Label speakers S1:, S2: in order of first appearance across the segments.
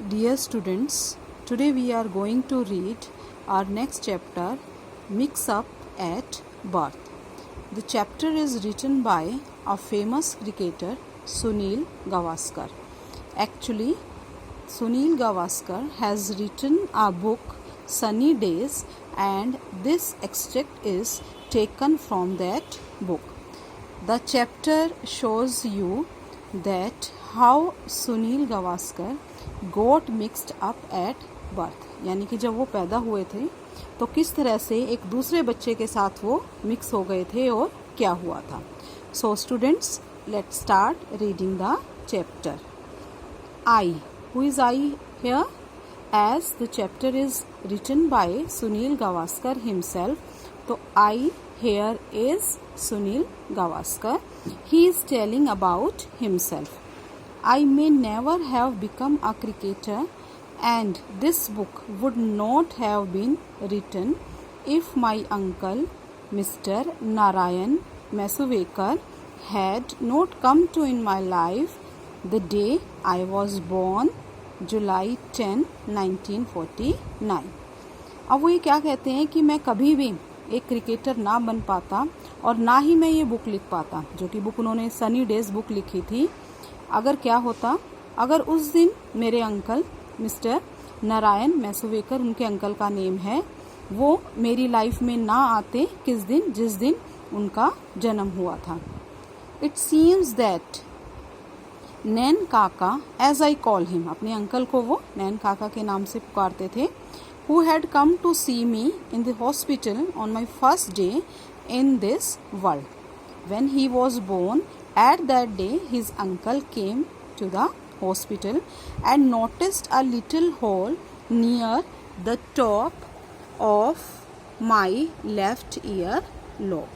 S1: Dear students, today we are going to read our next chapter, Mix Up at Birth. The chapter is written by a famous cricketer, Sunil Gavaskar. Actually, Sunil Gavaskar has written a book, Sunny Days, and this extract is taken from that book. The chapter shows you that how Sunil Gavaskar got mixed up at birth, यानी कि जब वो पैदा हुए थे तो किस तरह से एक दूसरे बच्चे के साथ वो मिक्स हो गए थे और क्या हुआ था. So students, let's start reading the chapter. I. Who is I here? As the chapter is written by Sunil Gavaskar himself, तो I here is Sunil Gavaskar. He is telling about himself. I may never have become a cricketer, and this book would not have been written if my uncle, Mr. Narayan Mesuvekar, had not come to in my life the day I was born, July 10, 1949. अब वो ये क्या कहते हैं कि मैं कभी भी एक क्रिकेटर ना बन पाता और ना ही मैं ये बुक लिख पाता, जो कि बुक उन्होंने सनी डेज बुक लिखी थी, अगर क्या होता, अगर उस दिन मेरे अंकल मिस्टर नारायण मैसुवेकर, उनके अंकल का नेम है, वो मेरी लाइफ में ना आते. किस दिन? जिस दिन उनका जन्म हुआ था. इट सीम्स दैट नैन काका, एज आई कॉल हिम, अपने अंकल को वो नैन काका के नाम से पुकारते थे, who had come to see me in the hospital on my first day in this world. When he was born, at that day his uncle came to the hospital and noticed a little hole near the top of my left ear lobe.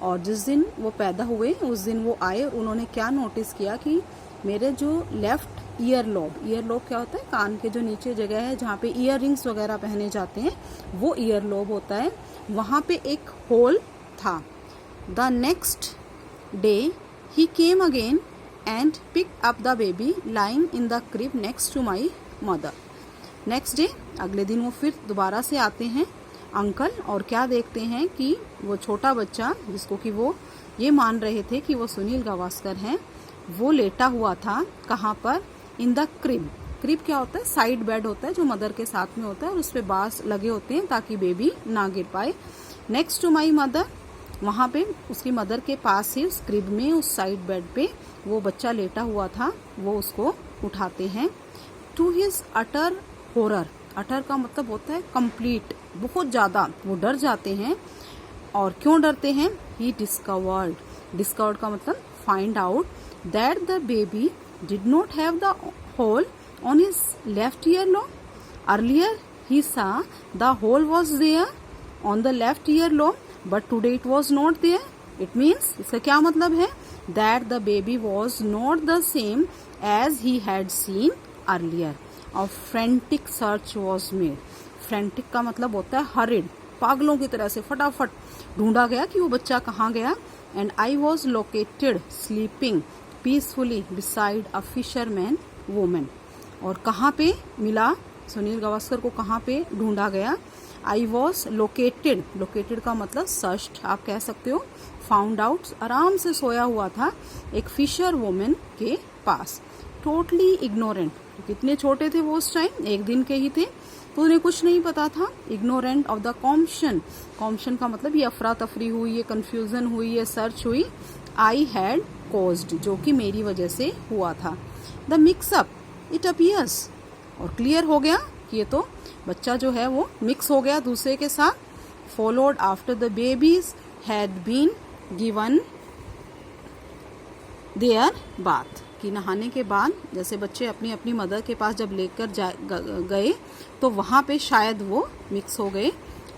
S1: और जिस दिन वो पैदा हुए उस दिन वो आए, उन्होंने क्या नोटिस किया कि मेरे जो लेफ्ट ईयर लोब क्या होता है, कान के जो नीचे जगह है जहाँ पे ईयर रिंग्स वगैरह पहने जाते हैं, वो ईयर लोब होता है, वहाँ पे एक होल था. The next day he came again and picked up the baby lying in the crib next to my mother. Next day, अगले दिन वो फिर दोबारा से आते हैं अंकल, और क्या देखते हैं कि वो छोटा बच्चा, जिसको कि वो ये मान रहे थे कि वो सुनील गावस्कर हैं, वो लेटा हुआ था. कहाँ पर? In the crib. क्रिब क्या होता है? साइड बेड होता है जो मदर के साथ में होता है, और उस पर बांस लगे होते हैं ताकि बेबी ना गिर पाए. नेक्स्ट टू माई मदर, वहाँ पे उसकी मदर के पास ही उस क्रिब में, उस साइड बेड पे वो बच्चा लेटा हुआ था, वो उसको उठाते हैं. टू हिज अटर हॉरर, अटर का मतलब होता है कंप्लीट, बहुत ज़्यादा वो डर जाते हैं. और क्यों डरते हैं? ही डिस्कवर्ड का मतलब find out, that the baby did not have the hole on his left ear lobe. Earlier he saw the hole was there on the left ear lobe, but today it was not there. It means, इसका क्या मतलब है? That the baby was not the same as he had seen earlier. A frantic search was made. Frantic का मतलब होता है hurried, पागलों की तरह से फटाफट ढूंढा गया कि वो बच्चा कहाँ गया. And I was located sleeping peacefully beside a fisherman woman. और कहाँ पे मिला सुनील गावस्कर को? कहाँ पे ढूंढा गया? आई वॉज लोकेटेड का मतलब सर्च्ड आप कह सकते हो, फाउंड आउट, आराम से सोया हुआ था एक फिशर वुमेन के पास. टोटली इग्नोरेंट, कितने छोटे थे वो उस टाइम, एक दिन के ही थे, तो उन्हें कुछ नहीं पता था. इग्नोरेंट ऑफ द कॉम्शन का मतलब ये अफरा तफरी हुई, ये कंफ्यूजन हुई, ये सर्च हुई. आई हैड कॉज्ड, जो कि मेरी वजह से हुआ था. द मिक्सअप इट अपीयर्स, और क्लियर हो गया कि ये तो बच्चा जो है वो मिक्स हो गया दूसरे के साथ. Followed after the babies had been given their bath, कि नहाने के बाद जैसे बच्चे अपनी अपनी मदर के पास जब लेकर गए तो वहाँ पे शायद वो मिक्स हो गए.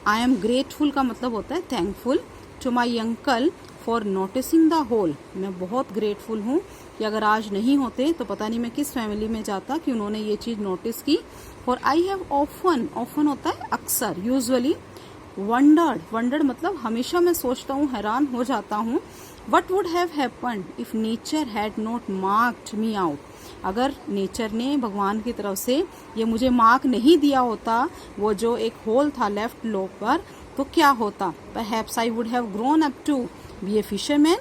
S1: आई एम ग्रेटफुल का मतलब होता है thankful. To my uncle for noticing the whole, मैं बहुत ग्रेटफुल हूँ कि अगर आज नहीं होते तो पता नहीं मैं किस फैमिली में जाता कि उन्होंने ये चीज़ नोटिस की. फॉर आई हैव ऑफन होता है अक्सर, यूजुअली. वंडर्ड मतलब हमेशा मैं सोचता हूँ, हैरान हो जाता हूँ. What would have happened if nature had not marked me out, अगर नेचर ने भगवान की तरफ से ये मुझे मार्क नहीं दिया होता, वो जो एक होल था लेफ्ट लोब पर, तो क्या होता? Perhaps I would have grown up to be a fisherman.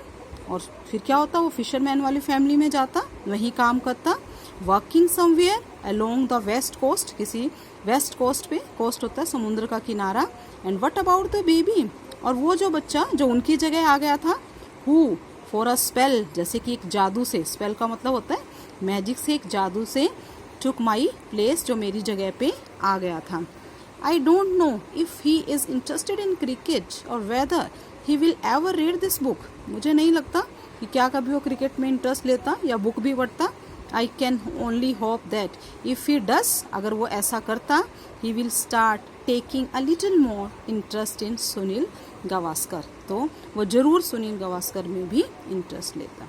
S1: और फिर क्या होता? वो फिशरमैन वाली फैमिली में जाता, वहीं काम करता। Working somewhere along the west coast, किसी वेस्ट कोस्ट पे, कोस्ट होता है समुद्र का किनारा। And what about the baby, और वो जो बच्चा जो उनकी जगह आ गया था, हु फॉर अ स्पेल, जैसे कि एक जादू से, स्पेल का मतलब होता है मैजिक से, एक जादू से, टुक माई प्लेस, जो मेरी जगह पे आ गया था। I don't know if he is interested in cricket और whether he will ever read this book, मुझे नहीं लगता कि क्या कभी वो क्रिकेट में इंटरेस्ट लेता या बुक भी पढ़ता। I can only hope that if he does, अगर वो ऐसा करता, he will start taking a little more interest in Sunil Gavaskar, तो वो जरूर सुनील गावस्कर में भी इंटरेस्ट लेता।